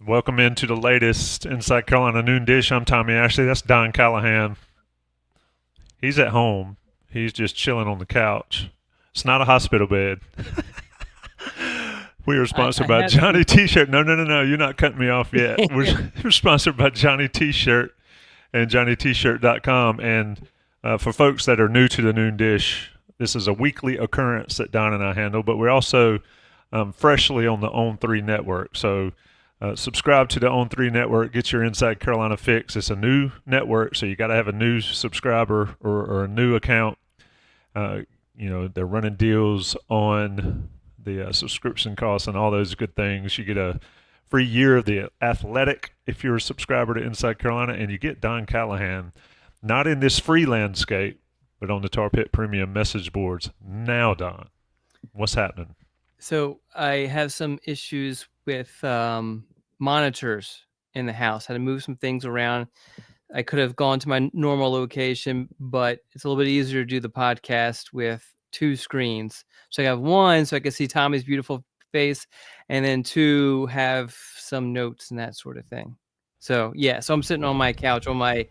Welcome into the latest Inside Carolina Noon Dish. I'm Tommy Ashley. That's Don Callahan. He's at home. He's just chilling on the couch. It's not a hospital bed. We are sponsored by Johnny T-Shirt. No. You're not cutting me off yet. We're sponsored by Johnny T-Shirt and JohnnyT-Shirt.com. And for folks that are new to the Noon Dish, this is a weekly occurrence that Don and I handle, but we're also freshly on the On3 network. So subscribe to the On3 network. Get your Inside Carolina fix. It's a new network, so you got to have a new subscriber or a new account. They're running deals on the subscription costs and all those good things. You get a free year of the Athletic if you're a subscriber to Inside Carolina, and you get Don Callahan, not in this free landscape, but on the Tar Pit Premium message boards. Now, Don, what's happening? So I have some issues with monitors in the house. Had to move some things around. I could have gone to my normal location, but it's a little bit easier to do the podcast with two screens. So I have one so I can see Tommy's beautiful face, and then two have some notes and that sort of thing. So so I'm sitting on my couch, on my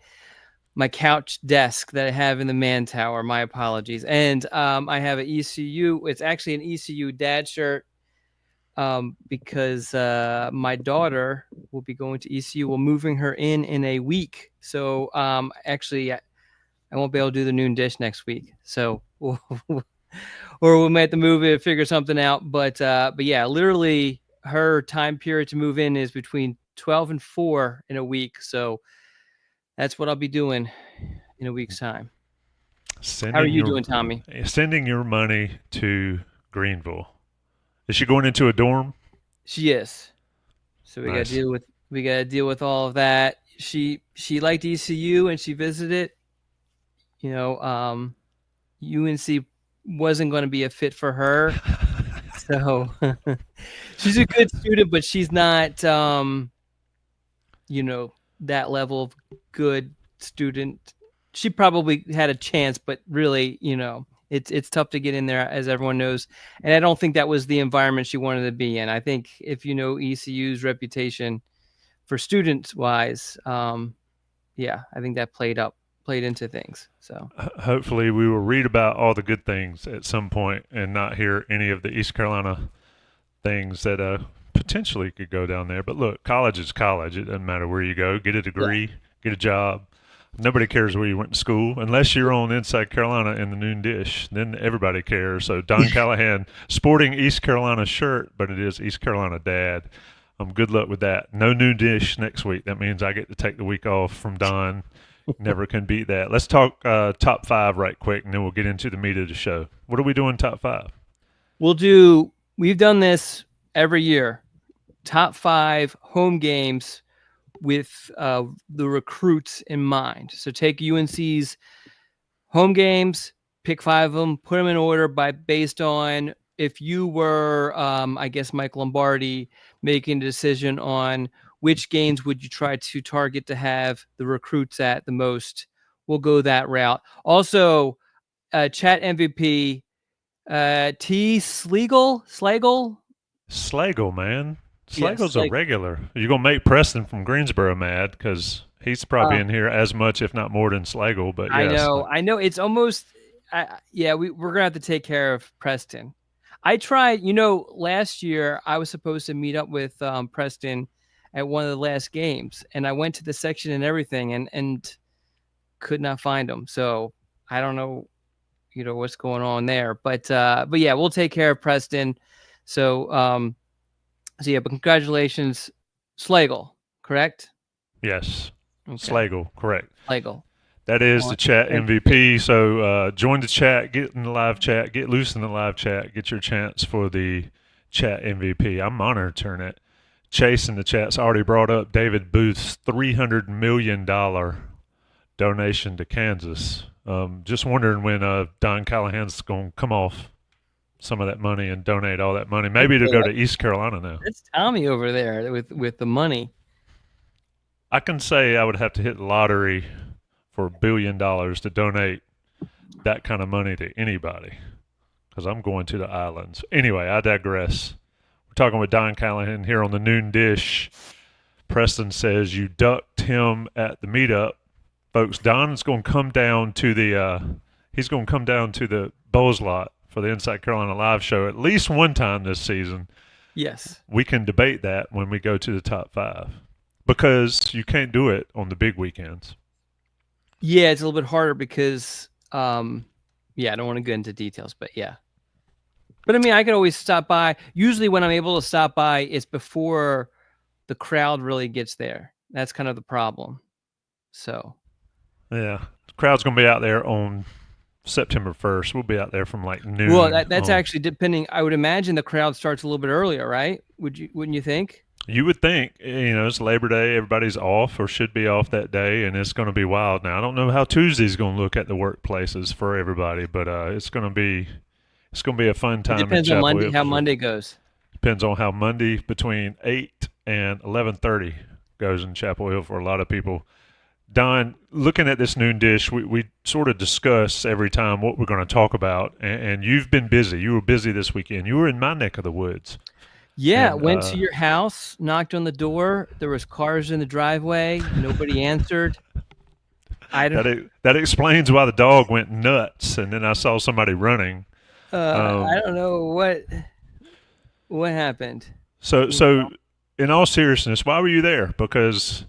couch desk that I have in the man tower. My apologies. And I have an ECU. It's actually an ECU dad shirt because my daughter will be going to ECU. We're moving her in a week. So actually, I won't be able to do the Noon Dish next week. So or we might have to move it, figure something out. But yeah, literally her time period to move in is between 12 and 4 in a week. So that's what I'll be doing in a week's time. How are you doing, Tommy? Sending your money to Greenville. Is she going into a dorm? She is. So we nice. gotta deal with all of that. She liked ECU and she visited. UNC wasn't going to be a fit for her. So she's a good student, but she's not that level of good student. She probably had a chance, but really, it's tough to get in there, as everyone knows. And I don't think that was the environment she wanted to be in. I think if you know ECU's reputation for students wise, I think that played into things. So hopefully we will read about all the good things at some point and not hear any of the East Carolina things that potentially could go down there. But look, college is college. It doesn't matter where you go. Get a degree, get a job. Nobody cares where you went to school unless you're on Inside Carolina in the Noon Dish. Then everybody cares. So Don Callahan sporting East Carolina shirt, but it is East Carolina dad. Good luck with that. No Noon Dish next week. That means I get to take the week off from Don. Never can beat that. Let's talk top 5 right quick, and then we'll get into the meat of the show. What are we doing top 5? We've done this every year. Top 5 home games with the recruits in mind. So take UNC's home games, pick 5 of them, put them in order based on if you were, Mike Lombardi, making a decision on which games would you try to target to have the recruits at the most. We'll go that route. Also, chat MVP, T. Slagle, man. Slagle's a regular. You're going to make Preston from Greensboro mad because he's probably in here as much, if not more, than Slagle. But yes. I know. It's almost, we're going to have to take care of Preston. I tried, last year I was supposed to meet up with Preston at one of the last games, and I went to the section and everything and could not find him. So I don't know, what's going on there. But yeah, we'll take care of Preston. So, but congratulations, Slagle, correct? Yes, okay. Slagle, correct. Slagle. That is the chat MVP. So join the chat, get in the live chat, get loose in the live chat, get your chance for the chat MVP. I'm monitoring it. Chase in the chat's already brought up David Booth's $300 million donation to Kansas. Just wondering when Don Callahan's going to come off some of that money and donate all that money. Maybe to go to East Carolina now. It's Tommy over there with the money. I can say I would have to hit the lottery for $1 billion to donate that kind of money to anybody because I'm going to the islands. Anyway, I digress. We're talking with Don Callahan here on the Noon Dish. Preston says you ducked him at the meetup. Folks, Don's going to come down to he's going to come down to the Bowls lot for the Inside Carolina live show at least one time this season. Yes. We can debate that when we go to the top 5 because you can't do it on the big weekends. Yeah, it's a little bit harder because, I don't want to go into details, but yeah. But I mean, I could always stop by. Usually when I'm able to stop by, it's before the crowd really gets there. That's kind of the problem. So. Yeah. The crowd's going to be out there on September 1st. We'll be out there from like noon. Well, that's actually depending. I would imagine the crowd starts a little bit earlier, right? Wouldn't you think? You would think, it's Labor Day, everybody's off or should be off that day, and it's going to be wild. Now, I don't know how Tuesday's going to look at the workplaces for everybody, but it's going to be a fun time. It depends on how Monday goes. Depends on how Monday between 8 and 11:30 goes in Chapel Hill for a lot of people. Don, looking at this noon dish, we sort of discuss every time what we're going to talk about, and you've been busy. You were busy this weekend. You were in my neck of the woods. Yeah, went to your house, knocked on the door. There was cars in the driveway. Nobody answered. That explains why the dog went nuts, and then I saw somebody running. I don't know what happened. So in all seriousness, why were you there? Because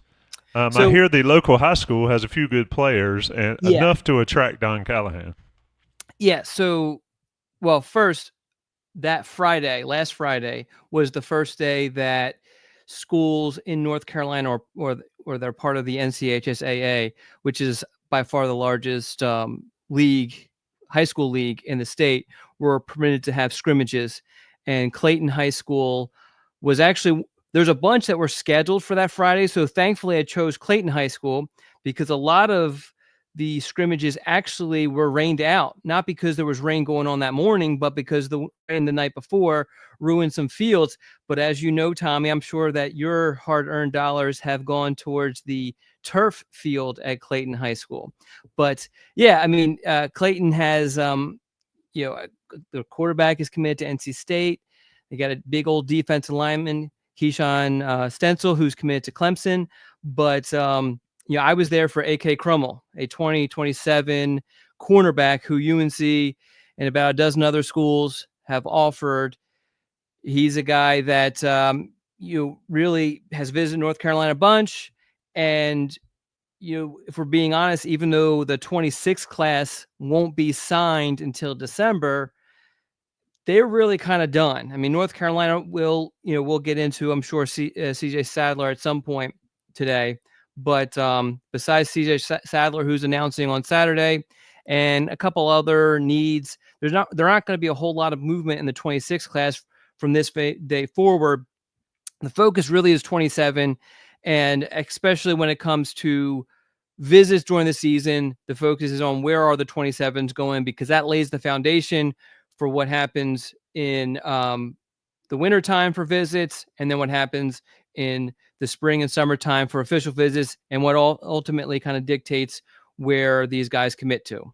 I hear the local high school has a few good players and enough to attract Don Callahan. Yeah. So, well, first, last Friday was the first day that schools in North Carolina or they're part of the NCHSAA, which is by far the largest high school league in the state, were permitted to have scrimmages. And Clayton High School was actually, there's a bunch that were scheduled for that Friday. So thankfully I chose Clayton High School because a lot of the scrimmages actually were rained out, not because there was rain going on that morning, but because the rain the night before ruined some fields. But as you know, Tommy, I'm sure that your hard-earned dollars have gone towards the turf field at Clayton High School. But yeah, I mean, Clayton has, the quarterback is committed to NC State. They got a big old defensive lineman, Keyshawn Stencil, who's committed to Clemson. But I was there for A.K. Crummell, a 2027 cornerback who UNC and about a dozen other schools have offered. He's a guy that really has visited North Carolina a bunch. And, if we're being honest, even though the 26th class won't be signed until December, they're really kind of done. I mean, North Carolina we'll get into, I'm sure, CJ Sadler at some point today. But besides CJ Sadler, who's announcing on Saturday, and a couple other needs, there not going to be a whole lot of movement in the 26th class from this day forward. The focus really is 27, and especially when it comes to visits during the season, the focus is on where are the 27s going, because that lays the foundation for what happens in the wintertime for visits, and then what happens in the spring and summertime for official visits, and what ultimately kind of dictates where these guys commit to.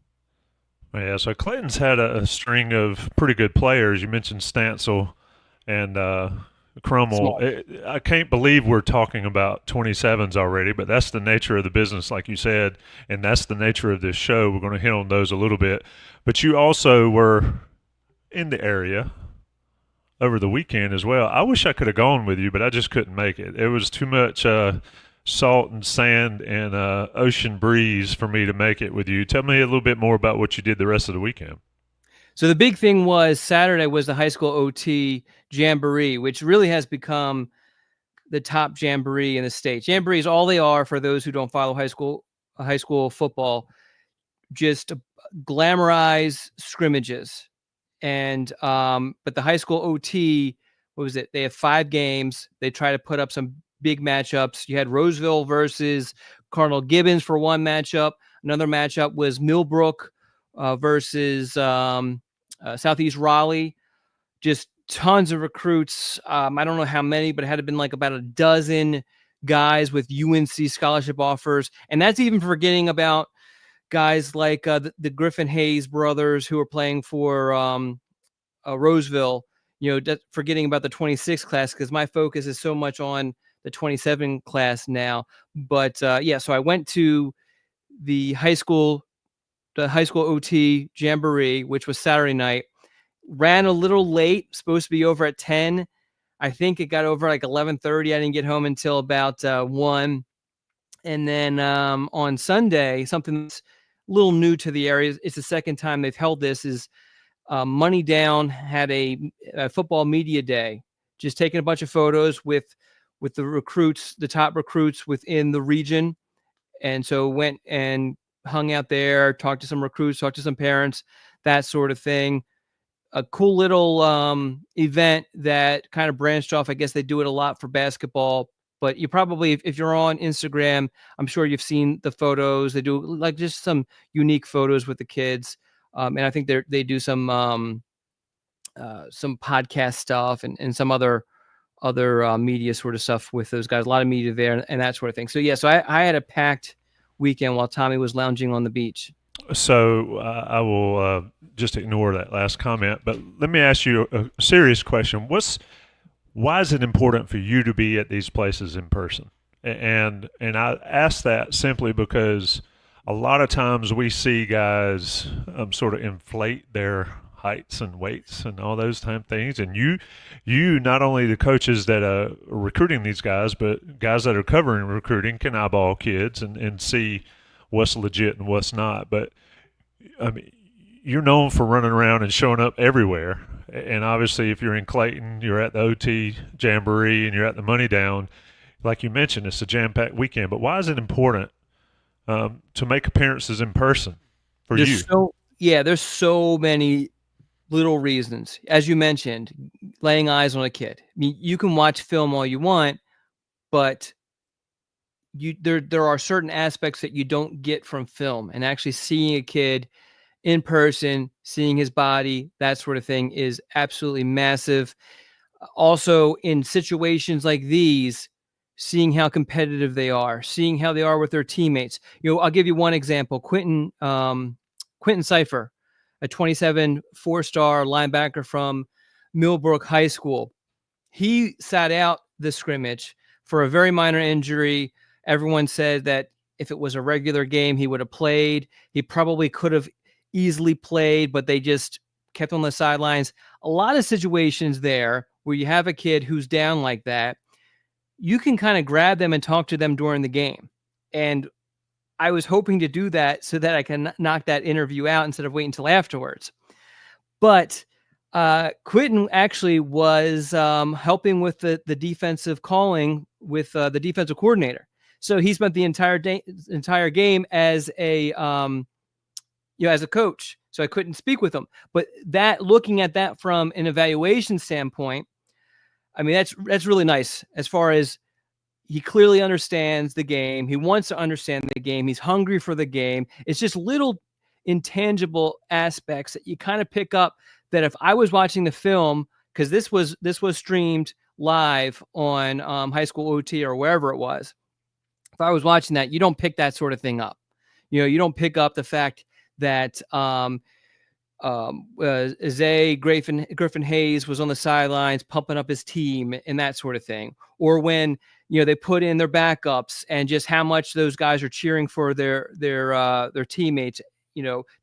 Yeah, so Clayton's had a string of pretty good players. You mentioned Stancil and Crummell. I can't believe we're talking about 27s already, but that's the nature of the business, like you said, and that's the nature of this show. We're going to hit on those a little bit. But you also were in the area over the weekend as well. I wish I could have gone with you, but I just couldn't make it. It was too much salt and sand and ocean breeze for me to make it with you. Tell me a little bit more about what you did the rest of the weekend. So the big thing was Saturday was the high school OT Jamboree, which really has become the top Jamboree in the state. Jamboree is all they are for those who don't follow high school football. Just glamorize scrimmages. And but the high school OT, what was it? They have 5 games. They try to put up some big matchups. You had Roseville versus Cardinal Gibbons for one matchup. Another matchup was Millbrook versus Southeast Raleigh. Just tons of recruits. I don't know how many, but it had been like about a dozen guys with UNC scholarship offers. And that's even forgetting about guys like the Griffin Hayes brothers who are playing for Roseville, forgetting about the 26th class, because my focus is so much on the 27 class now. But yeah, so I went to the high school OT Jamboree, which was Saturday night. Ran a little late, supposed to be over at 10. I think it got over like 11:30. I didn't get home until about 1. And then on Sunday, something that's a little new to the area, it's the second time they've held this, is Money Down had a football media day, just taking a bunch of photos with the recruits, the top recruits within the region. And so went and hung out there, talked to some recruits, talked to some parents, that sort of thing. A cool little event that kind of branched off. I guess they do it a lot for basketball, but you probably, if you're on Instagram, I'm sure you've seen the photos. They do like just some unique photos with the kids. And I think they do some podcast stuff and some other media sort of stuff with those guys. A lot of media there and that sort of thing. So yeah, so I had a packed weekend while Tommy was lounging on the beach. So I will just ignore that last comment, but let me ask you a serious question. Why is it important for you to be at these places in person? And I ask that simply because a lot of times we see guys sort of inflate their heights and weights and all those type of things. And you not only the coaches that are recruiting these guys, but guys that are covering recruiting can eyeball kids and see what's legit and what's not. But I mean, you're known for running around and showing up everywhere. And obviously, if you're in Clayton, you're at the OT Jamboree and you're at the Money Down. Like you mentioned, it's a jam-packed weekend. But why is it important to make appearances in person for you? There's so many little reasons. As you mentioned, laying eyes on a kid. I mean, you can watch film all you want, but there are certain aspects that you don't get from film, and actually seeing a kid in person, seeing his body, that sort of thing is absolutely massive. Also, in situations like these, seeing how competitive they are, seeing how they are with their teammates. I'll give you one example. Quentin Cipher, a 27 4-star linebacker from Millbrook High School. He sat out the scrimmage for a very minor injury. Everyone said that if it was a regular game, he would have played. He probably could have easily played, but they just kept on the sidelines. A lot of situations there where you have a kid who's down like that, you can kind of grab them and talk to them during the game. And I was hoping to do that so that I can knock that interview out instead of waiting until afterwards. But Quentin actually was helping with the defensive calling with the defensive coordinator. So he spent the entire game as a as a coach. So I couldn't speak with him. But looking at that from an evaluation standpoint, I mean, that's really nice as far as he clearly understands the game. He wants to understand the game. He's hungry for the game. It's just little intangible aspects that you kind of pick up that if I was watching the film, because this was streamed live on High School OT or wherever it was. If I was watching that, you don't pick that sort of thing up. You don't pick up the fact that Zay Griffin Hayes was on the sidelines pumping up his team and that sort of thing. Or when, they put in their backups and just how much those guys are cheering for their teammates.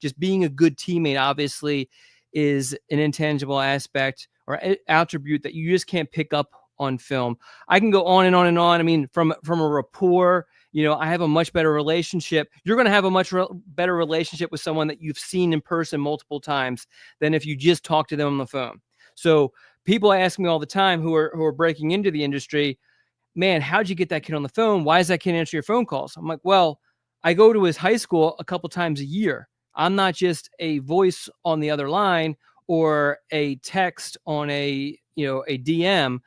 Just being a good teammate obviously is an intangible aspect or attribute that you just can't pick up on film. I can go on and on and on. I mean, from a rapport, I have a much better relationship. You're going to have a much better relationship with someone that you've seen in person multiple times than if you just talk to them on the phone. So people ask me all the time who are breaking into the industry, man, how'd you get that kid on the phone? Why does that kid answer your phone calls? I'm like, well, I go to his high school a couple times a year. I'm not just a voice on the other line or a text on a DM.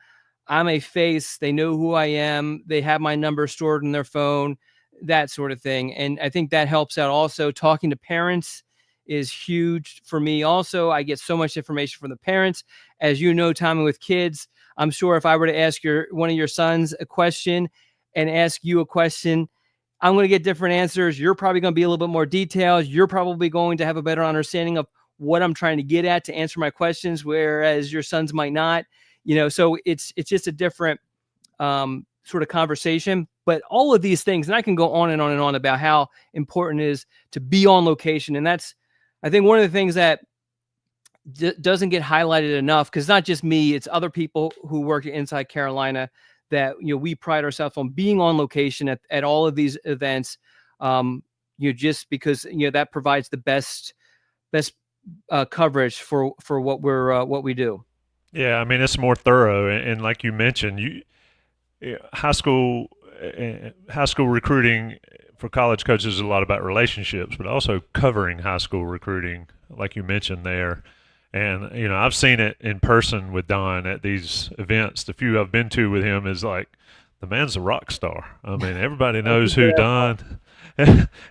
I'm a face. They know who I am. They have my number stored in their phone, that sort of thing. And I think that helps out also. Talking to parents is huge for me. Also, I get so much information from the parents. As you know, Tommy, with kids, I'm sure if I were to ask one of your sons a question and ask you a question, I'm going to get different answers. You're probably going to be a little bit more detailed. You're probably going to have a better understanding of what I'm trying to get at to answer my questions, whereas your sons might not. So it's just a different sort of conversation. But all of these things, and I can go on and on and on about how important it is to be on location. And that's, I think, one of the things that doesn't get highlighted enough, because it's not just me, it's other people who work inside Carolina that, we pride ourselves on being on location at all of these events. Just because, that provides the best coverage for what we do. Yeah, I mean, it's more thorough, and like you mentioned, high school recruiting for college coaches is a lot about relationships, but also covering high school recruiting, like you mentioned there. And I've seen it in person with Don at these events. The few I've been to with him is like, the man's a rock star. I mean, everybody knows who Don.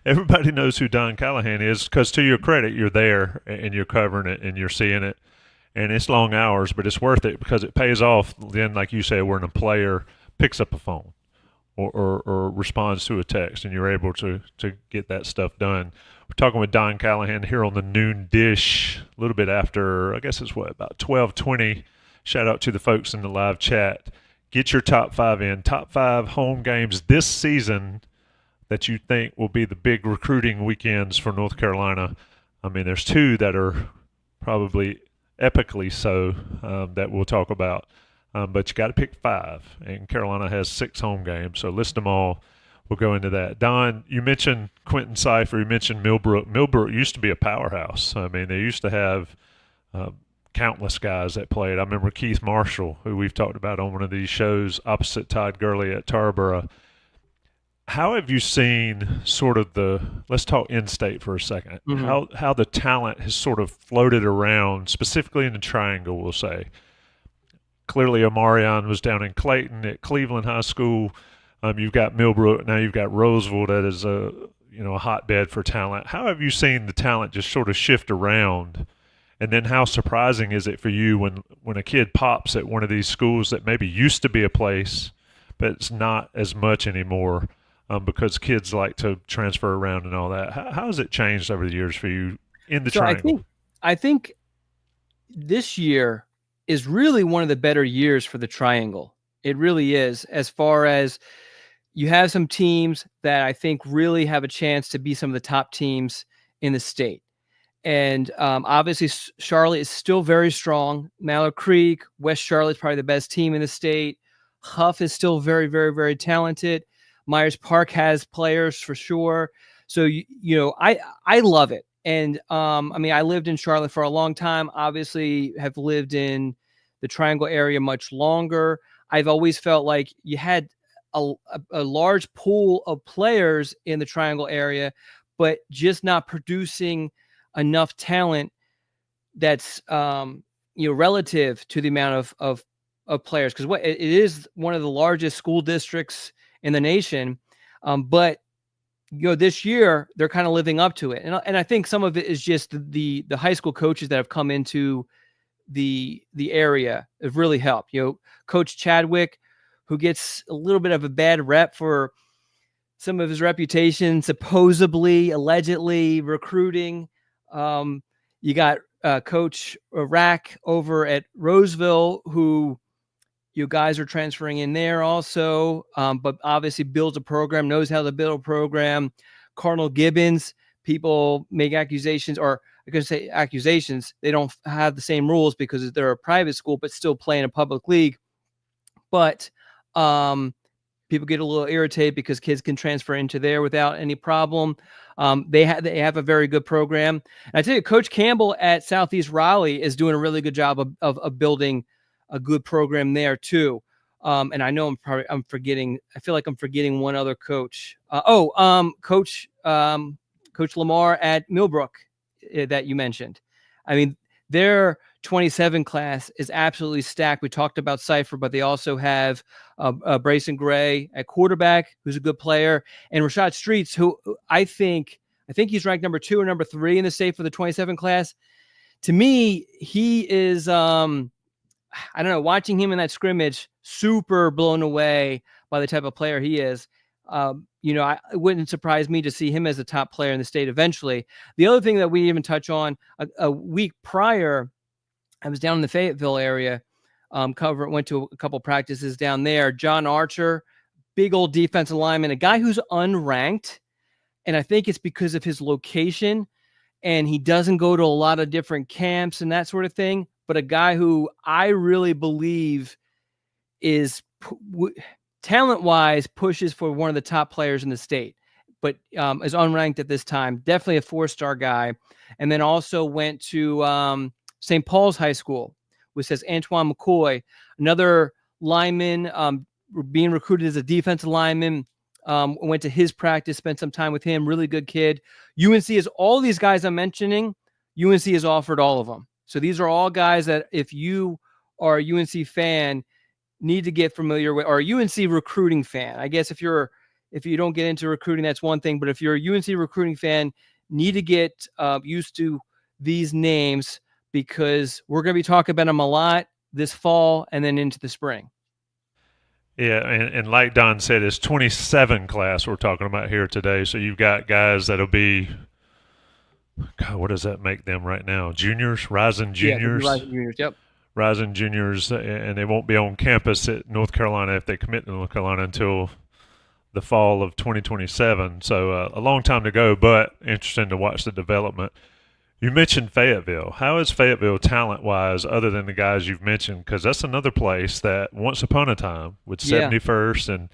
Everybody knows who Don Callahan is, because to your credit, you're there and you're covering it and you're seeing it. And it's long hours, but it's worth it because it pays off. Then, like you say, when a player picks up a phone or responds to a text, and you're able to get that stuff done. We're talking with Don Callahan here on the Noon Dish a little bit after, I guess it's about 12:20. Shout out to the folks in the live chat. Get your top 5 in. Top 5 home games this season that you think will be the big recruiting weekends for North Carolina. I mean, there's 2 that are probably epically so that we'll talk about. But you got to pick 5, and Carolina has 6 home games, so list them all. We'll go into that. Don, you mentioned Quentin Cipher. You mentioned Millbrook. Millbrook used to be a powerhouse. I mean, they used to have countless guys that played. I remember Keith Marshall, who we've talked about on one of these shows, opposite Todd Gurley at Tarboro. How have you seen sort of let's talk in-state for a second, how the talent has sort of floated around, specifically in the Triangle, we'll say. Clearly, Omarion was down in Clayton at Cleveland High School. You've got Millbrook. Now you've got Roseville that is a hotbed for talent. How have you seen the talent just sort of shift around? And then how surprising is it for you when a kid pops at one of these schools that maybe used to be a place, but it's not as much anymore because kids like to transfer around and all that? How has it changed over the years for you in the Triangle? I think this year is really one of the better years for the Triangle. It really is, as far as you have some teams that I think really have a chance to be some of the top teams in the state. And obviously, Charlotte is still very strong. Mallard Creek, West Charlotte is probably the best team in the state. Huff is still very, very, very talented. Myers Park has players for sure. So, I love it. And I lived in Charlotte for a long time. Obviously, have lived in the Triangle area much longer. I've always felt like you had a large pool of players in the Triangle area, but just not producing enough talent that's relative to the amount of players, because it is one of the largest school districts in the nation. But this year they're kind of living up to it, and I think some of it is just the high school coaches that have come into the area have really helped. Coach Chadwick, who gets a little bit of a bad rep for some of his reputation, supposedly, allegedly recruiting. You got Coach Rack over at Roseville, who you guys are transferring in there also, but obviously builds a program, knows how to build a program. Cardinal Gibbons, people make accusations, or I could say accusations. They don't have the same rules because they're a private school, but still play in a public league. But people get a little irritated because kids can transfer into there without any problem. They have a very good program. And I tell you, Coach Campbell at Southeast Raleigh is doing a really good job of building a good program there too. And I know I'm forgetting. I feel like I'm forgetting one other coach. Coach Lamar at Millbrook that you mentioned. I mean, their 27 class is absolutely stacked. We talked about Cipher, but they also have Brayson Gray at quarterback, who's a good player, and Rashad Streets, who I think he's ranked number 2 or number 3 in the state for the 27 class. To me, he is, I don't know, watching him in that scrimmage, super blown away by the type of player he is. It wouldn't surprise me to see him as a top player in the state eventually. The other thing that we didn't even touch on, a week prior, I was down in the Fayetteville area, went to a couple practices down there. John Archer, big old defensive lineman, a guy who's unranked, and I think it's because of his location, and he doesn't go to a lot of different camps and that sort of thing, but a guy who I really believe is talent-wise pushes for one of the top players in the state, but is unranked at this time. Definitely a 4-star guy. And then also went to St. Paul's High School, which says Antoine McCoy, another lineman being recruited as a defensive lineman. Went to his practice, spent some time with him. Really good kid. UNC is all these guys I'm mentioning. UNC has offered all of them. So these are all guys that if you are a UNC fan, need to get familiar with, or a UNC recruiting fan. I guess if you don't get into recruiting, that's one thing. But if you're a UNC recruiting fan, need to get used to these names because we're going to be talking about them a lot this fall and then into the spring. Yeah, and like Don said, it's 27 class we're talking about here today. So you've got guys that'll be, God, what does that make them right now? Juniors, rising juniors? Yeah, rising juniors, yep. Rising juniors, and they won't be on campus at North Carolina if they commit to North Carolina until the fall of 2027. So a long time to go, but interesting to watch the development. You mentioned Fayetteville. How is Fayetteville talent-wise other than the guys you've mentioned? Because that's another place that once upon a time with 71st. And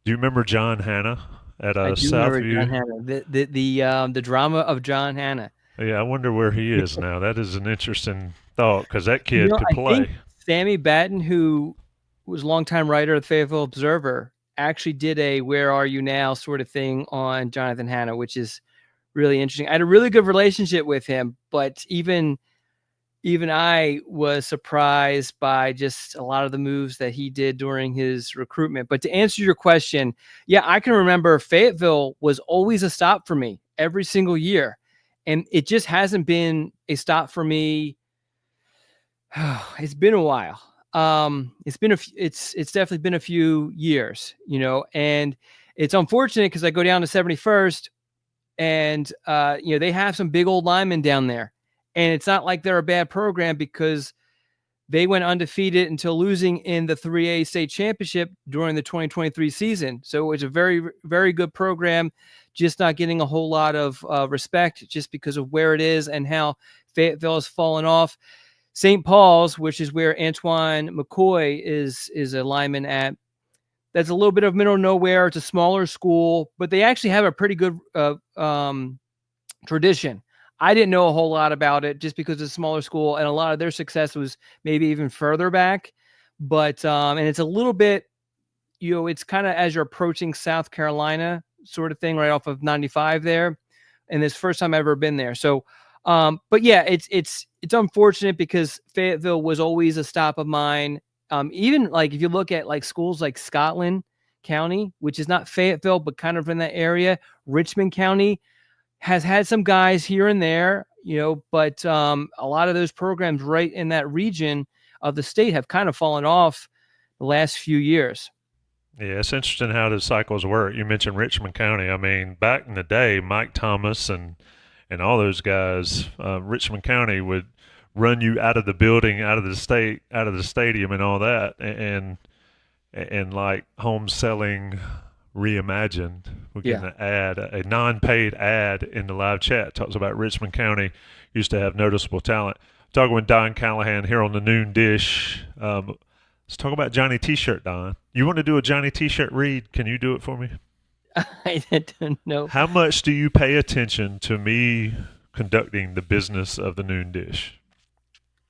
do you remember John Hanna at Southview? John Hanna, the drama of John Hanna. Yeah, I wonder where he is now. That is an interesting thought because that kid could play. Think Sammy Batten, who was a longtime writer of the Fayetteville Observer, actually did a "Where Are You Now" sort of thing on Jonathan Hanna, which is really interesting. I had a really good relationship with him, but even I was surprised by just a lot of the moves that he did during his recruitment. But to answer your question, yeah, I can remember Fayetteville was always a stop for me every single year. And it just hasn't been a stop for me. It's been a while. It's definitely been a few years, and it's unfortunate because I go down to 71st and, they have some big old linemen down there, and it's not like they're a bad program because they went undefeated until losing in the 3A state championship during the 2023 season. So it's a very, very good program, just not getting a whole lot of respect just because of where it is and how Fayetteville has fallen off. St. Paul's, which is where Antoine McCoy is a lineman at, that's a little bit of middle of nowhere. It's a smaller school, but they actually have a pretty good tradition. I didn't know a whole lot about it just because it's a smaller school, and a lot of their success was maybe even further back. But and it's a little bit, it's kind of as you're approaching South Carolina sort of thing, right off of 95 there. And it's the first time I've ever been there. So, but yeah, it's unfortunate because Fayetteville was always a stop of mine. Even like if you look at like schools like Scotland County, which is not Fayetteville, but kind of in that area, Richmond County has had some guys here and there, but a lot of those programs right in that region of the state have kind of fallen off the last few years. Yeah, it's interesting how the cycles work. You mentioned Richmond County. I mean, back in the day, Mike Thomas and all those guys, Richmond County would run you out of the building, out of the state, out of the stadium and all that. And like home selling reimagined, we're getting an ad, a non-paid ad in the live chat. Talks about Richmond County used to have noticeable talent. Talking with Don Callahan here on the Noon Dish. Let's talk about Johnny T-shirt, Don. You want to do a Johnny T-shirt read? Can you do it for me? I don't know. How much do you pay attention to me conducting the business of the Noon Dish?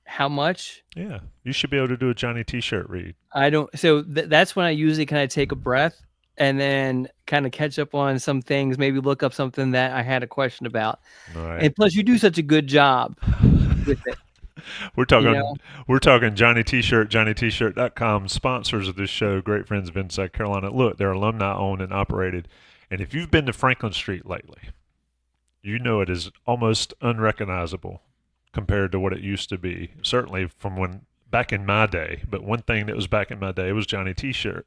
How much? Yeah, you should be able to do a Johnny T-shirt read. I don't. So that's when I usually kind of take a breath and then kind of catch up on some things, maybe look up something that I had a question about. All right. And plus, you do such a good job with it. We're talking Johnny T-shirt, JohnnyT-shirt.com, sponsors of this show, great friends of Inside Carolina. Look, they're alumni owned and operated. And if you've been to Franklin Street lately, you know it is almost unrecognizable compared to what it used to be. Certainly from when back in my day, but one thing that was back in my day was Johnny T-shirt.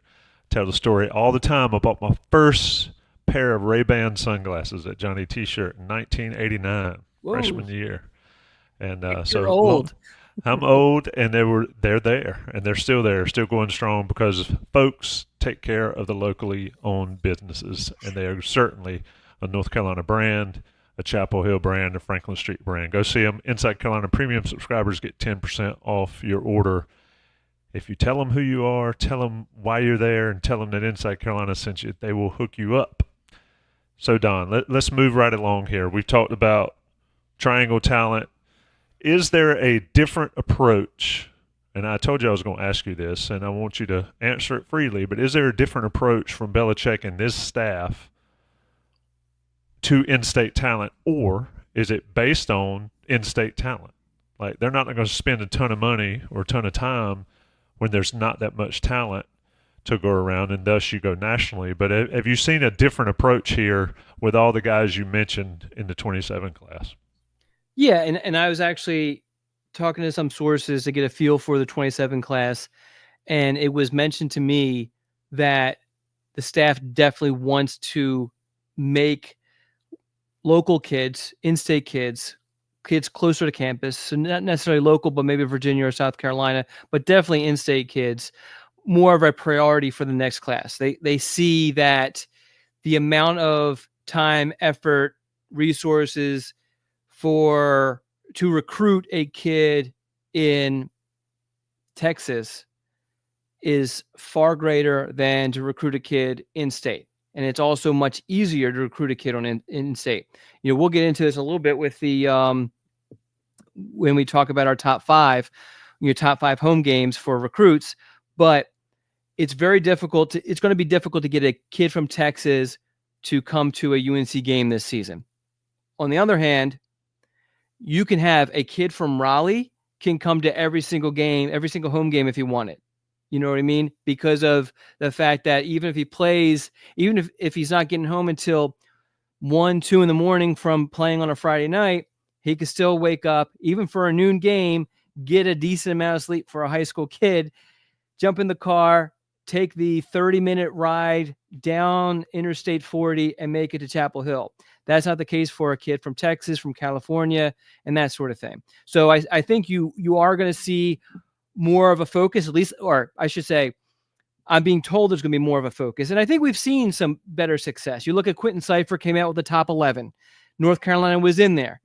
Tell the story all the time about my first pair of Ray-Ban sunglasses at Johnny T-shirt in 1989, Whoa. freshman year. And so old. I'm old, and they're there, and they're still there, still going strong because folks take care of the locally owned businesses, and they are certainly a North Carolina brand, a Chapel Hill brand, a Franklin Street brand. Go see them. Inside Carolina Premium subscribers get 10% off your order. If you tell them who you are, tell them why you're there, and tell them that Inside Carolina sent you, they will hook you up. So, Don, let's move right along here. We've talked about triangle talent. Is there a different approach? And I told you I was going to ask you this, and I want you to answer it freely, but is there a different approach from Belichick and this staff to in-state talent, or is it based on in-state talent? Like, they're not going to spend a ton of money or a ton of time when there's not that much talent to go around, and thus you go nationally. But have you seen a different approach here with all the guys you mentioned in the 27 class? Yeah, and I was actually talking to some sources to get a feel for the 27 class, and it was mentioned to me that the staff definitely wants to make local kids, in-state kids closer to campus, so not necessarily local, but maybe Virginia or South Carolina, but definitely in-state kids, more of a priority for the next class. They see that the amount of time, effort, resources to recruit a kid in Texas is far greater than to recruit a kid in state. And it's also much easier to recruit a kid on in state. We'll get into this a little bit with the when we talk about our top five home games for recruits, but it's very difficult it's going to be difficult to get a kid from Texas to come to a UNC game this season. On the other hand, you can have a kid from Raleigh can come to every single home game if you want it. You know what I mean? Because of the fact that even if he plays, even if he's not getting home until 1, 2 in the morning from playing on a Friday night, he could still wake up, even for a noon game, get a decent amount of sleep for a high school kid, jump in the car, take the 30-minute ride down Interstate 40 and make it to Chapel Hill. That's not the case for a kid from Texas, from California, and that sort of thing. So I think you are going to see more of a focus, at least, or I should say, I'm being told there's going to be more of a focus. And I think we've seen some better success. You look at Quentin Cipher came out with the top 11. North Carolina was in there.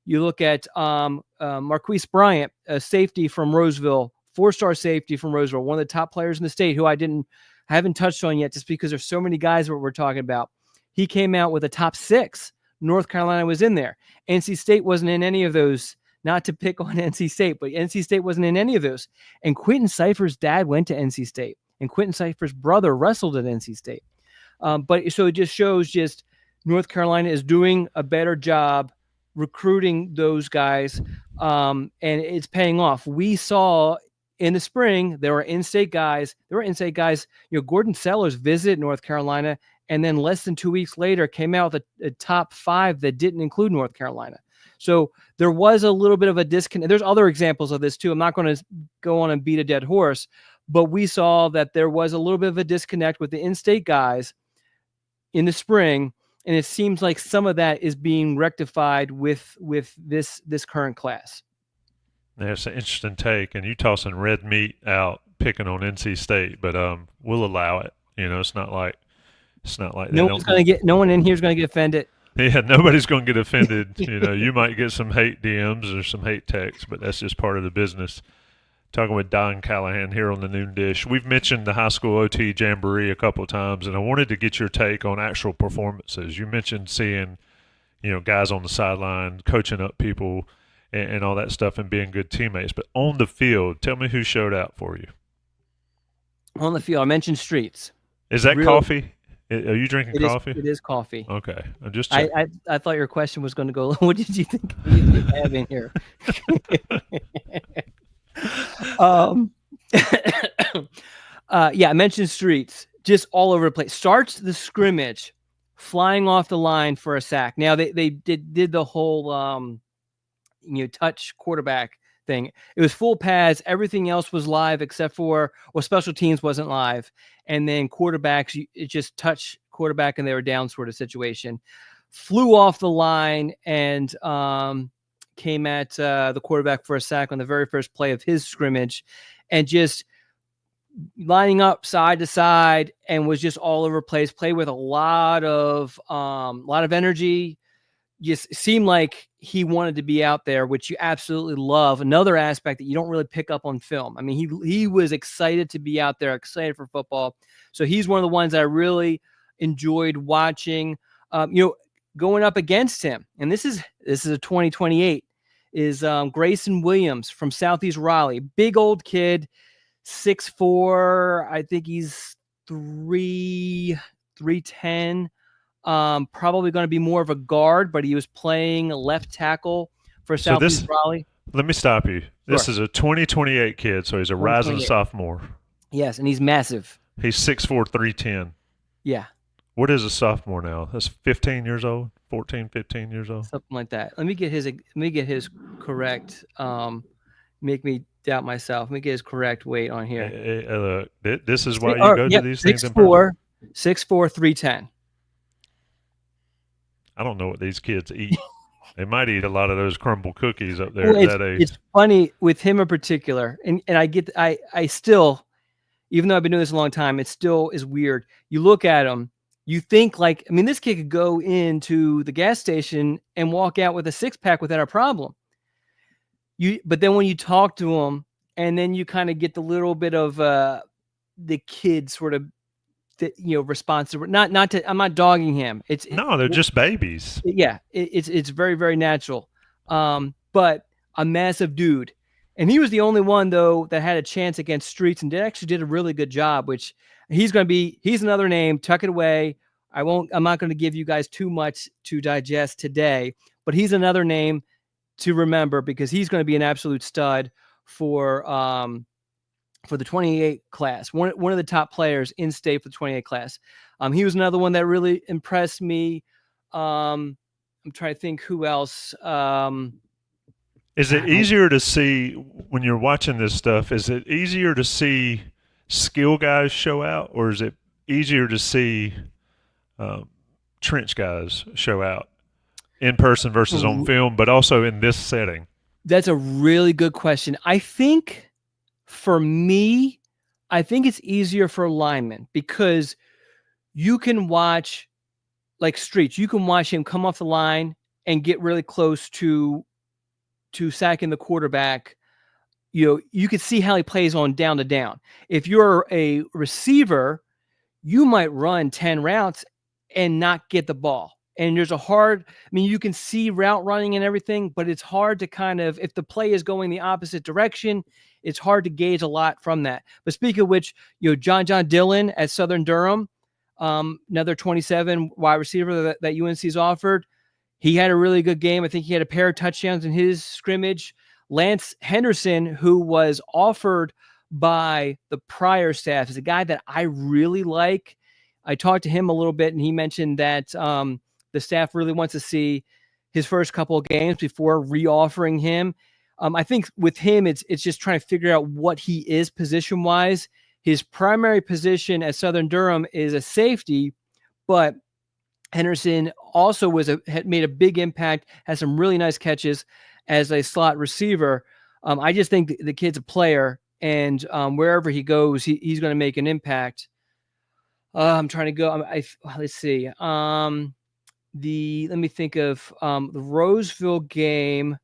You look at Marquise Bryant, a safety from Roseville, 4-star safety from Roseville, one of the top players in the state who I haven't touched on yet just because there's so many guys that we're talking about. He came out with a top 6. North Carolina was in there. NC State wasn't in any of those. Not to pick on NC State, but NC State wasn't in any of those. And Quentin Cipher's dad went to NC State, and Quentin Cipher's brother wrestled at NC State. But so it just shows North Carolina is doing a better job recruiting those guys, and it's paying off. We saw in the spring there were in-state guys. Gordon Sellers visited North Carolina, and then less than 2 weeks later came out with a top 5 that didn't include North Carolina. So there was a little bit of a disconnect. There's other examples of this too. I'm not going to go on and beat a dead horse, but we saw that there was a little bit of a disconnect with the in-state guys in the spring, and it seems like some of that is being rectified with this current class. That's an interesting take, and you tossing red meat out picking on NC State, but we'll allow it. It's not like no one in here is going to get offended. Yeah, nobody's going to get offended. You might get some hate DMs or some hate texts, but that's just part of the business. Talking with Don Callahan here on the Noon Dish. We've mentioned the high school OT Jamboree a couple of times, and I wanted to get your take on actual performances. You mentioned seeing, guys on the sideline, coaching up people and all that stuff and being good teammates. But on the field, tell me who showed out for you. On the field, I mentioned Streets. Is that coffee? Are you drinking coffee? It is coffee. Okay. I'm just checking. I thought your question was going to go, what did you think you have in here? I mentioned Streets. Just all over the place. Starts the scrimmage, flying off the line for a sack. Now, they did the whole touch quarterback thing. It was full pads. Everything else was live except for, special teams wasn't live. And then quarterbacks, it just touch quarterback and they were down sort of situation. Flew off the line and came at the quarterback for a sack on the very first play of his scrimmage, and just lining up side to side and was just all over the place. Played with a lot of energy. Just seemed like he wanted to be out there, which you absolutely love. Another aspect that you don't really pick up on film. I mean, he was excited to be out there, excited for football. So he's one of the ones that I really enjoyed watching. Going up against him, and this is a 2028, is Grayson Williams from Southeast Raleigh. Big old kid, 6'4". I think he's 310. Probably going to be more of a guard, but he was playing left tackle for Southeast Raleigh. Let me stop you. This is a 2028 kid, so he's a rising sophomore. Yes, and he's massive. He's 6'4", 310. Yeah. What is a sophomore now? That's 15 years old, 14, 15 years old. Something like that. Let me get his correct. Make me doubt myself. Let me get his correct weight on here. This is why you go to these things. 6'4", 310. I don't know what these kids eat. They might eat a lot of those crumble cookies up there at that age. It's funny with him in particular, and I still, even though I've been doing this a long time, it still is weird. You look at him, you think this kid could go into the gas station and walk out with a 6-pack without a problem. But then when you talk to him, and then you kind of get the little bit of the kid sort of, response. I'm not dogging him. They're just babies. Yeah, it's very, very natural. But a massive dude, and he was the only one though that had a chance against Streets and did a really good job. Which he's another name. Tuck it away. I'm not going to give you guys too much to digest today, but he's another name to remember because he's going to be an absolute stud for the 28 class, one of the top players in state for the 28 class. He was another one that really impressed me. I'm trying to think who else. Is it easier to see when you're watching this stuff? Is it easier to see skill guys show out, or is it easier to see trench guys show out in person versus on film, but also in this setting? That's a really good question. I think for me, it's easier for linemen because you can watch like Streets. You can watch him come off the line and get really close to sacking the quarterback. You can see how he plays on down to down. If you're a receiver, you might run 10 routes and not get the ball. And there's you can see route running and everything, but it's hard to kind of, if the play is going the opposite direction, it's hard to gauge a lot from that. But speaking of which, John Dillon at Southern Durham, another 27 wide receiver that UNC's offered. He had a really good game. I think he had a pair of touchdowns in his scrimmage. Lance Henderson, who was offered by the prior staff, is a guy that I really like. I talked to him a little bit, and he mentioned that the staff really wants to see his first couple of games before re-offering him. I think with him, it's just trying to figure out what he is position-wise. His primary position at Southern Durham is a safety, but Henderson also had made a big impact, has some really nice catches as a slot receiver. I just think the kid's a player, and wherever he goes, he's going to make an impact. I'm trying to go. Let's see. Let me think of the Roseville game.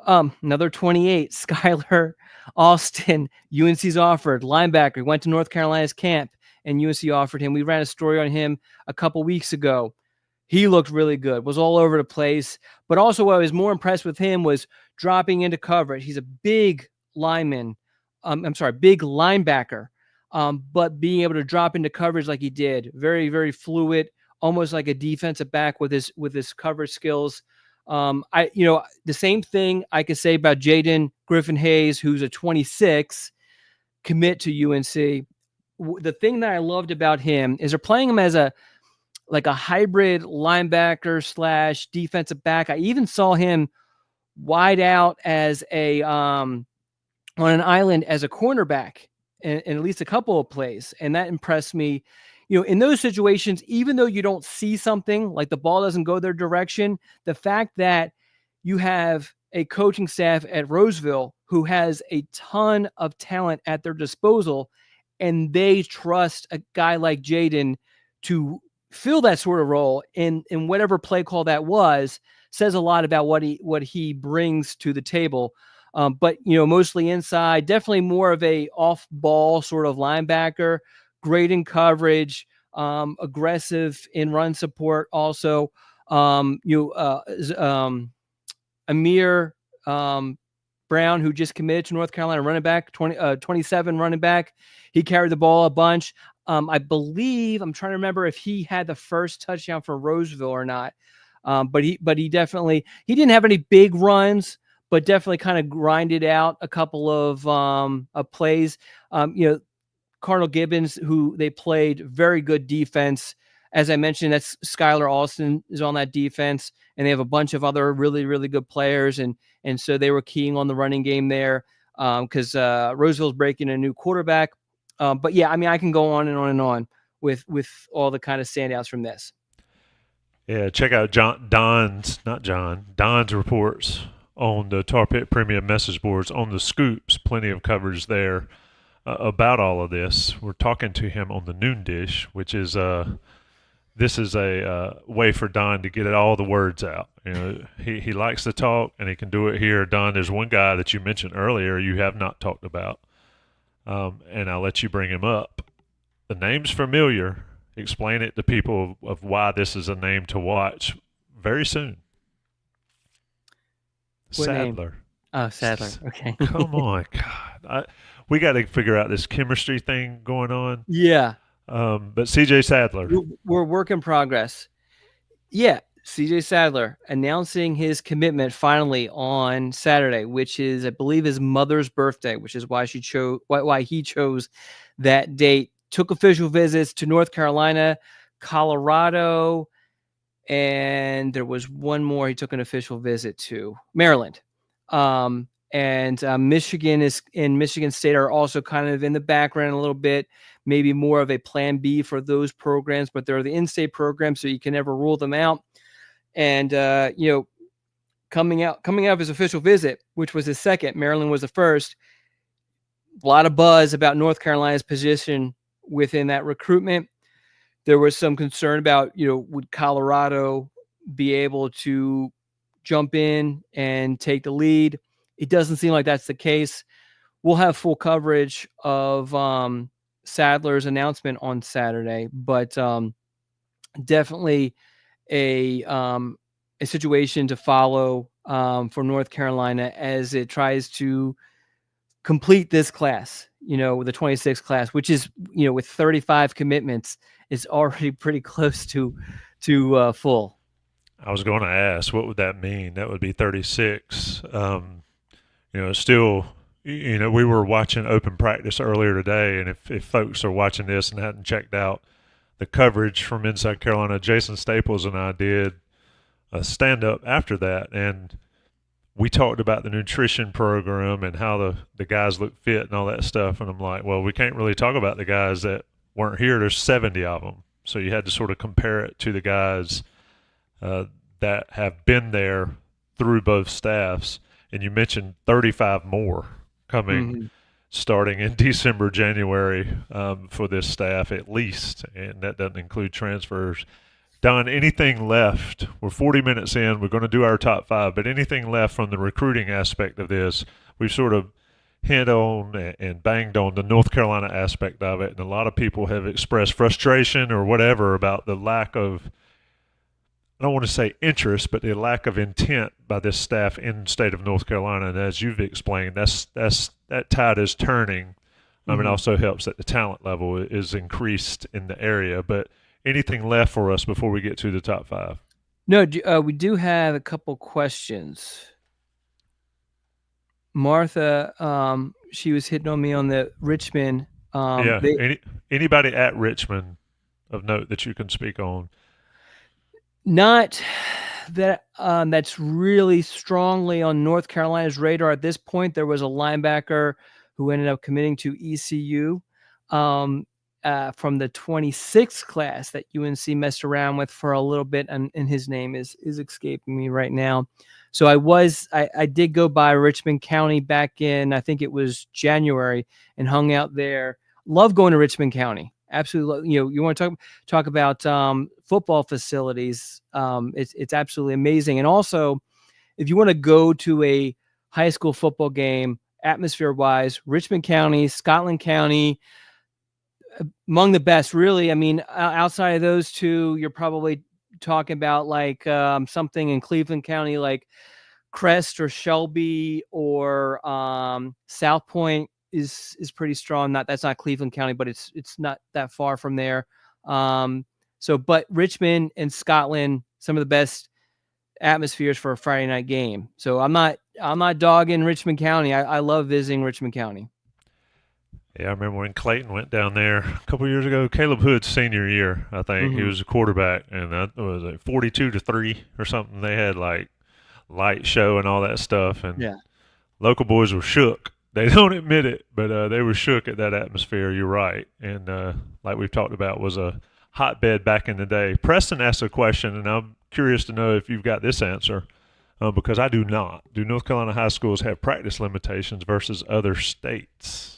Another 28. Skylar Austin, UNC's offered linebacker. He went to North Carolina's camp, and UNC offered him. We ran a story on him a couple weeks ago. He looked really good, was all over the place. But also what I was more impressed with him was dropping into coverage. He's a big lineman. Big linebacker. But being able to drop into coverage like he did, very, very fluid, almost like a defensive back with his coverage skills. The same thing I could say about Jaden Griffin-Hayes, who's a 26 commit to UNC. The thing that I loved about him is they're playing him as a hybrid linebacker / defensive back. I even saw him wide out as on an island as a cornerback in at least a couple of plays. And that impressed me. In those situations, even though you don't see something like the ball doesn't go their direction, the fact that you have a coaching staff at Roseville who has a ton of talent at their disposal, and they trust a guy like Jaden to fill that sort of role in whatever play call that was, says a lot about what he brings to the table. But mostly inside, definitely more of a off ball sort of linebacker, great in coverage, aggressive in run support. Also, Amir Brown, who just committed to North Carolina, running back, 27 running back. He carried the ball a bunch. I believe, I'm trying to remember if he had the first touchdown for Roseville or not. But he didn't have any big runs, but definitely kind of grinded out a couple of plays. Cardinal Gibbons, who they played very good defense. As I mentioned, that's Skylar Alston is on that defense, and they have a bunch of other really, really good players. And so they were keying on the running game there because Roseville's breaking a new quarterback. But yeah, I mean, I can go on and on and on with all the kind of standouts from this. Yeah, check out Don's reports on the Tar Pit Premium message boards on the scoops. Plenty of coverage there about all of this. We're talking to him on the Noon Dish, which is this is a way for Don to get all the words out. He likes to talk, and he can do it here. Don, there's one guy that you mentioned earlier you have not talked about, and I'll let you bring him up. The name's familiar. Explain it to people of why this is a name to watch very soon. What Sadler. Name? Oh, Sadler. Okay. Come on, God. We got to figure out this chemistry thing going on. Yeah. But C.J. Sadler. We're work in progress. Yeah. C.J. Sadler announcing his commitment finally on Saturday, which is, I believe, his mother's birthday, which is why he chose that date. Took official visits to North Carolina, Colorado, and there was one more he took an official visit to, Maryland. And Michigan and Michigan State are also kind of in the background a little bit, maybe more of a plan B for those programs, but they're the in-state programs, so you can never rule them out. And, coming out of his official visit, which was his second, Maryland was the first, a lot of buzz about North Carolina's position within that recruitment. There was some concern about, would Colorado be able to jump in and take the lead? It doesn't seem like that's the case. We'll have full coverage of Sadler's announcement on Saturday, but definitely a situation to follow for North Carolina as it tries to complete this class, the 26 class, which is, with 35 commitments, is already pretty close to full. I was going to ask, what would that mean? That would be 36. Still, we were watching open practice earlier today, and if folks are watching this and hadn't checked out the coverage from Inside Carolina, Jason Staples and I did a stand-up after that, and we talked about the nutrition program and how the guys look fit and all that stuff. And I'm like, well, we can't really talk about the guys that weren't here. There's 70 of them. So you had to sort of compare it to the guys that have been there through both staffs. And you mentioned 35 more coming starting in December, January for this staff at least. And that doesn't include transfers. Don, anything left? We're 40 minutes in. We're going to do our top five, but anything left from the recruiting aspect of this? We've sort of hit on and banged on the North Carolina aspect of it, and a lot of people have expressed frustration or whatever about the lack of, I don't want to say interest, but the lack of intent by this staff in the state of North Carolina. And as you've explained, that tide is turning. It also helps that the talent level is increased in the area, but anything left for us before we get to the top five? No, we do have a couple questions. Martha, she was hitting on me on the Richmond. Anybody at Richmond of note that you can speak on? Not that that's really strongly on North Carolina's radar at this point. There was a linebacker who ended up committing to ECU. from the 26th class that UNC messed around with for a little bit, and his name is escaping me right now. So I did go by Richmond County back in, I think it was January, and hung out there. Love going to Richmond County. Absolutely. You want to talk about football facilities. It's absolutely amazing. And also, if you want to go to a high school football game, atmosphere wise, Richmond County, Scotland County, among the best, really. I mean, outside of those two, you're probably talking about like something in Cleveland County, like Crest or Shelby or South Point is pretty strong. That's not Cleveland County, but it's not that far from there. But Richmond and Scotland, some of the best atmospheres for a Friday night game. So I'm not dogging Richmond County. I love visiting Richmond County. Yeah, I remember when Clayton went down there a couple years ago. Caleb Hood's senior year, I think he was a quarterback, and that was like 42-3 or something. They had like light show and all that stuff, and local boys were shook. They don't admit it, but they were shook at that atmosphere. You're right, and like we've talked about, was a hotbed back in the day. Preston asked a question, and I'm curious to know if you've got this answer, because I do not. Do North Carolina high schools have practice limitations versus other states?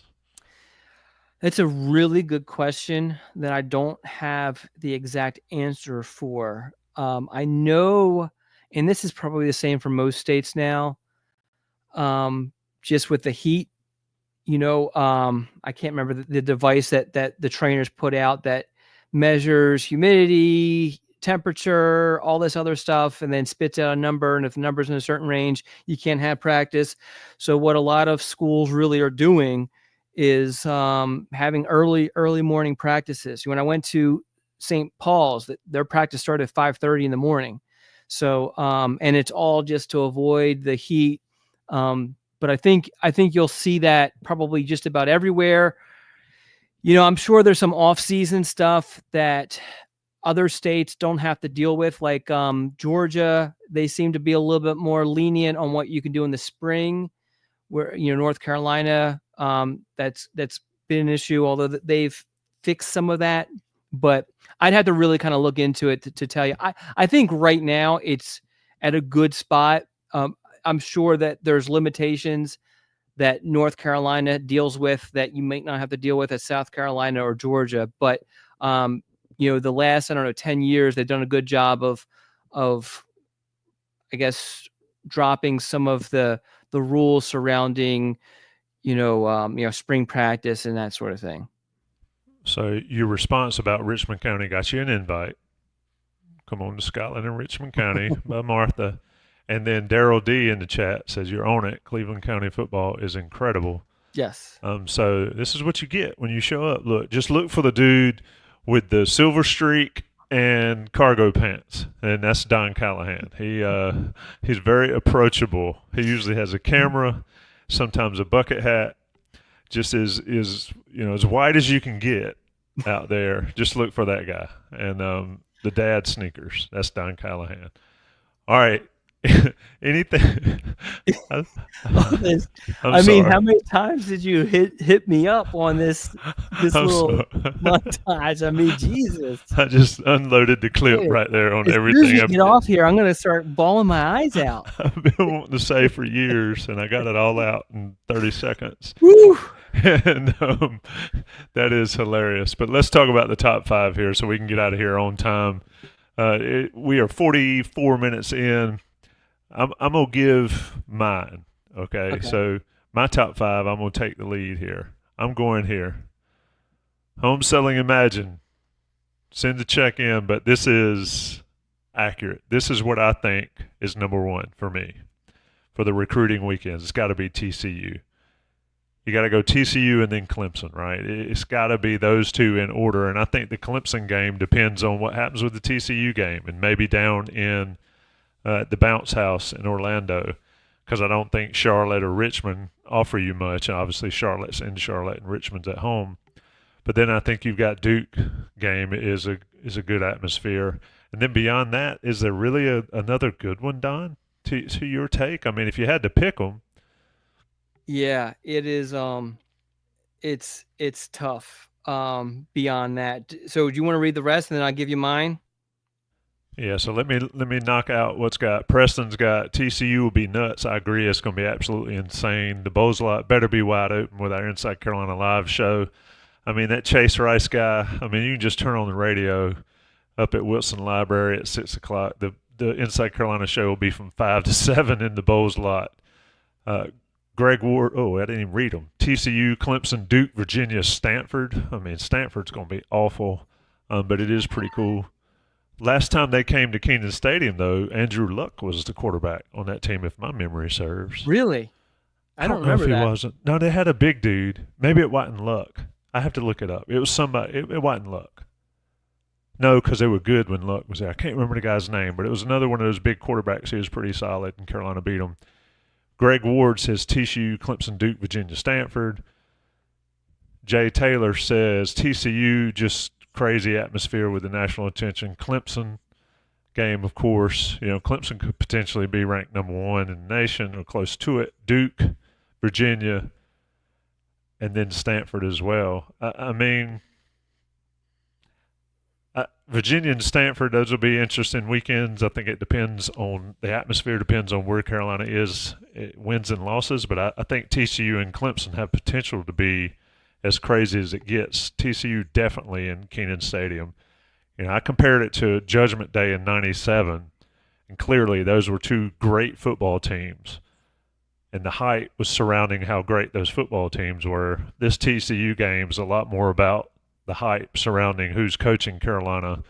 That's a really good question that I don't have the exact answer for. I know, and this is probably the same for most states now, just with the heat, I can't remember the device that the trainers put out that measures humidity, temperature, all this other stuff, and then spits out a number. And if the number's in a certain range, you can't have practice. So what a lot of schools really are doing is having early morning practices. When I went to St. Paul's, their practice started at 5:30 in the morning. So and it's all just to avoid the heat. But I think you'll see that probably just about everywhere. I'm sure there's some off-season stuff that other states don't have to deal with, like Georgia. They seem to be a little bit more lenient on what you can do in the spring, where North Carolina, that's been an issue, although they've fixed some of that. But I'd have to really kind of look into it to tell you. I think right now it's at a good spot. I'm sure that there's limitations that North Carolina deals with that you might not have to deal with at South Carolina or Georgia. But the last, 10 years, they've done a good job of I guess dropping some of the rules surrounding spring practice and that sort of thing. So your response about Richmond County got you an invite. Come on to Scotland and Richmond County by Martha. And then Daryl D in the chat says you're on it. Cleveland County football is incredible. Yes. So this is what you get when you show up. Just look for the dude with the silver streak and cargo pants, and that's Don Callahan. He's very approachable. He usually has a camera, sometimes a bucket hat, just as white as you can get out there. Just look for that guy. And the dad sneakers, that's Don Callahan. All right. Anything? I mean, how many times did you hit me up on this little montage? I mean, Jesus! I just unloaded the clip right there on everything. Get off here! I'm gonna start bawling my eyes out. I've been wanting to say for years, and I got it all out in 30 seconds. Woo! And that is hilarious. But let's talk about the top 5 here, so we can get out of here on time. We are 44 minutes in. I'm going to give mine, okay? So my top 5, I'm going to take the lead here. I'm going here. Home Selling Imagine. Send a check in, but this is accurate. This is what I think is number 1 for me for the recruiting weekends. It's got to be TCU. You got to go TCU and then Clemson, right? It's got to be those two in order, and I think the Clemson game depends on what happens with the TCU game and maybe down in the bounce house in Orlando, because I don't think Charlotte or Richmond offer you much. Obviously, Charlotte's in Charlotte and Richmond's at home. But then I think you've got Duke game is a good atmosphere. And then beyond that, is there really another good one, Don, to your take? I mean, if you had to pick them. Yeah, it is. It's tough. beyond that. So do you want to read the rest and then I'll give you mine? Yeah, so let me knock out what's got. Preston's got TCU will be nuts. I agree, it's going to be absolutely insane. The Bowls lot better be wide open with our Inside Carolina live show. I mean, that Chase Rice guy. I mean, you can just turn on the radio up at Wilson Library at 6 o'clock. The Inside Carolina show will be from 5 to 7 in the Bowls lot. Greg Ward. Oh, I didn't even read them. TCU, Clemson, Duke, Virginia, Stanford. I mean, Stanford's going to be awful, but it is pretty cool. Last time they came to Kenan Stadium, though, Andrew Luck was the quarterback on that team, if my memory serves. Really? I don't remember know if that. he wasn't. No, they had a big dude. Maybe it wasn't Luck. I have to look it up. It was somebody. It wasn't Luck. No, because they were good when Luck was there. I can't remember the guy's name, but it was another one of those big quarterbacks. He was pretty solid, and Carolina beat him. Greg Ward says TCU, Clemson, Duke, Virginia, Stanford. Jay Taylor says TCU, just crazy atmosphere with the national attention. Clemson game, of course. You know, Clemson could potentially be ranked #1 in the nation or close to it. Duke, Virginia, and then Stanford as well. I mean, Virginia and Stanford, those will be interesting weekends. I think it depends on the atmosphere, depends on where Carolina is, wins and losses. But I think TCU and Clemson have potential to be as crazy as it gets. TCU definitely in Kenan Stadium. You know, I compared it to Judgment Day in '97, and clearly those were two great football teams. And the hype was surrounding how great those football teams were. This TCU game is a lot more about the hype surrounding who's coaching Carolina,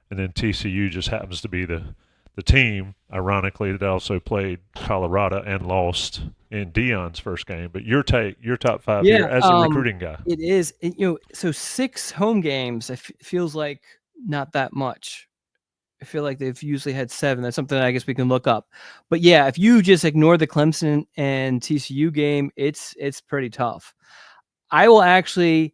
and then TCU just happens to be the team, ironically, that also played Colorado and lost in Dion's first game. But your top five here as a recruiting guy. It is, so 6 home games, feels like not that much. I feel like they've usually had 7. That's something I guess we can look up. But yeah, if you just ignore the Clemson and TCU game, it's pretty tough. I will actually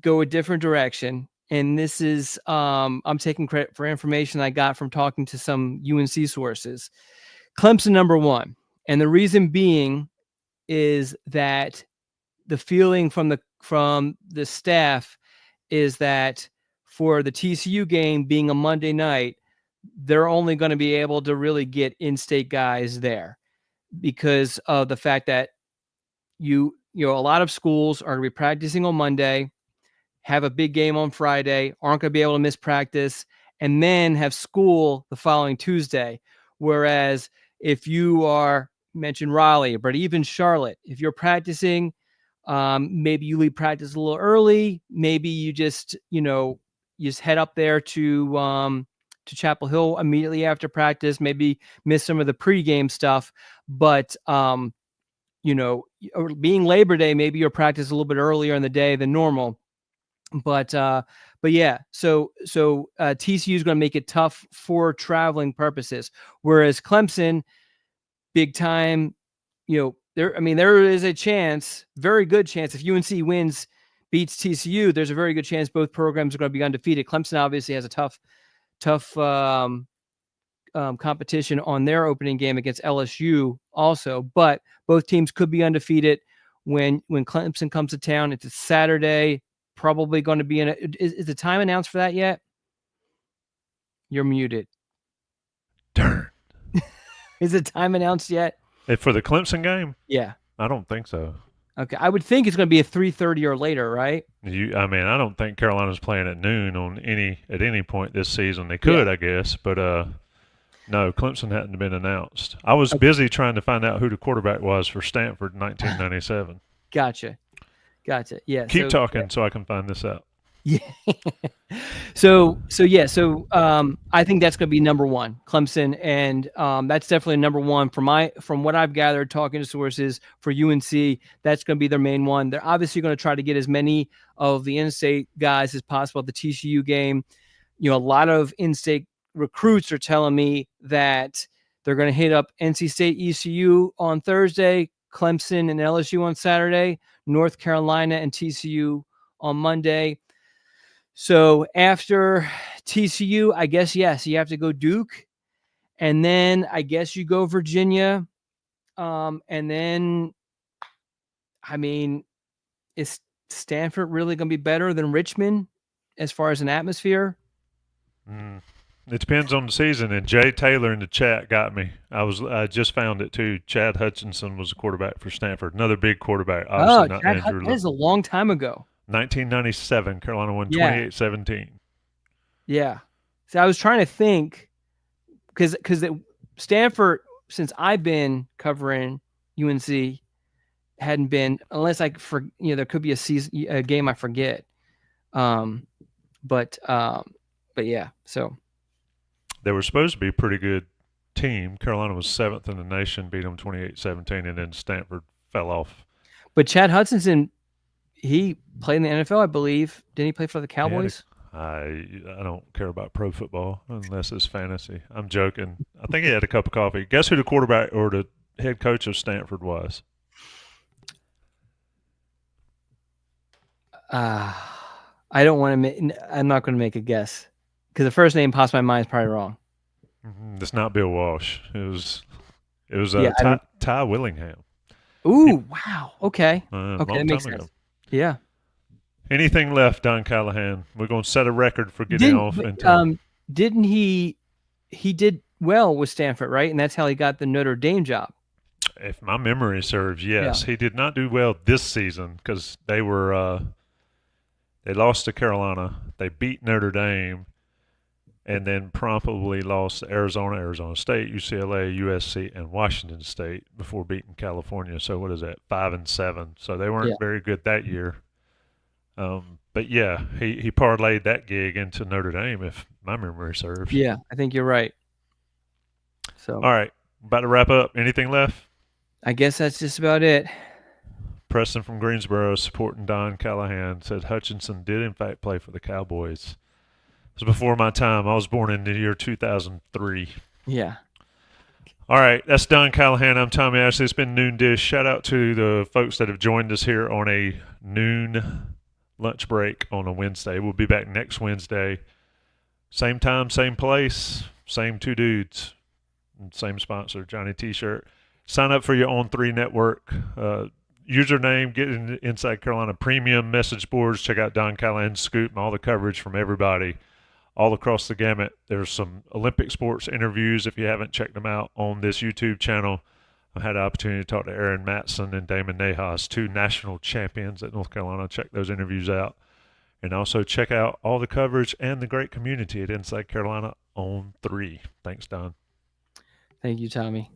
go a different direction. And this is, I'm taking credit for information I got from talking to some UNC sources. Clemson #1. And the reason being is that the feeling from the staff is that for the TCU game being a Monday night, they're only going to be able to really get in-state guys there because of the fact that a lot of schools are going to be practicing on Monday, have a big game on Friday, aren't going to be able to miss practice, and then have school the following Tuesday. Whereas if you mentioned Raleigh, but even Charlotte, if you're practicing, maybe you leave practice a little early, maybe you just head up there to Chapel Hill immediately after practice, maybe miss some of the pregame stuff, but being Labor Day, maybe you're practice a little bit earlier in the day than normal. But yeah, so TCU is going to make it tough for traveling purposes, whereas Clemson, big time, there is a chance, very good chance, if UNC beats TCU, there's a very good chance both programs are going to be undefeated. Clemson obviously has a tough competition on their opening game against LSU also, but both teams could be undefeated when Clemson comes to town. It's a Saturday. Probably going to be is the time announced for that yet? You're muted. Darn. Is the time announced yet? For the Clemson game? Yeah. I don't think so. Okay. I would think it's going to be a 3:30 or later, right? I don't think Carolina's playing at noon at any point this season. They could, yeah. I guess, but no, Clemson hadn't been announced. I was busy trying to find out who the quarterback was for Stanford in 1997. Gotcha. Yeah. Keep talking so I can find this out. Yeah. So I think that's going to be #1, Clemson, and that's definitely #1 from what I've gathered talking to sources for UNC. That's going to be their main one. They're obviously going to try to get as many of the in-state guys as possible at the TCU game. A lot of in-state recruits are telling me that they're going to hit up NC State, ECU on Thursday, Clemson and LSU on Saturday, North Carolina and TCU on Monday. So after TCU, I guess, yes, you have to go Duke. And then I guess you go Virginia. And then, it's Stanford really going to be better than Richmond as far as an atmosphere? It depends on the season. And Jay Taylor in the chat got me. I just found it too. Chad Hutchinson was a quarterback for Stanford. Another big quarterback. Obviously Oh, not Andrew that Luck. is a long time ago. 1997, Carolina won Yeah. 28-17. Yeah. So I was trying to think because Stanford, since I've been covering UNC, hadn't been, unless there could be a game I forget. But yeah. So They were supposed to be a pretty good team. Carolina was 7th in the nation, beat them 28-17, and then Stanford fell off. But Chad Hutchinson, he played in the NFL, I believe. Didn't he play for the Cowboys? I don't care about pro football unless it's fantasy. I'm joking. I think he had a cup of coffee. Guess who the quarterback or the head coach of Stanford was? I don't want to make. I'm not going to make a guess because the first name pops my mind is probably wrong. It's not Bill Walsh. It was Ty Willingham. Ooh, wow. Okay. Okay, that makes sense. Yeah. Anything left, Don Callahan? We're going to set a record for getting off. Didn't he did well with Stanford, right? And that's how he got the Notre Dame job. If my memory serves, yes. Yeah. He did not do well this season because they lost to Carolina. They beat Notre Dame and then promptly lost to Arizona State, UCLA, USC, and Washington State before beating California. So what is that, 5-7? So they weren't very good that year. But yeah, he parlayed that gig into Notre Dame, if my memory serves. Yeah, I think you're right. So all right, about to wrap up. Anything left? I guess that's just about it. Preston from Greensboro, supporting Don Callahan, said Hutchinson did in fact play for the Cowboys. It was before my time. I was born in the year 2003. Yeah. All right, that's Don Callahan. I'm Tommy Ashley. It's been Noon Dish. Shout out to the folks that have joined us here on a noon lunch break on a Wednesday. We'll be back next Wednesday. Same time, same place, same two dudes, same sponsor, Johnny T-shirt. Sign up for your On3 network. Username, get in Inside Carolina premium message boards. Check out Don Callahan's scoop and all the coverage from everybody all across the gamut. There's some Olympic sports interviews if you haven't checked them out on this YouTube channel. I've had the opportunity to talk to Aaron Matson and Damon Nahas, two national champions at North Carolina. Check those interviews out. And also check out all the coverage and the great community at Inside Carolina on 3. Thanks, Don. Thank you, Tommy.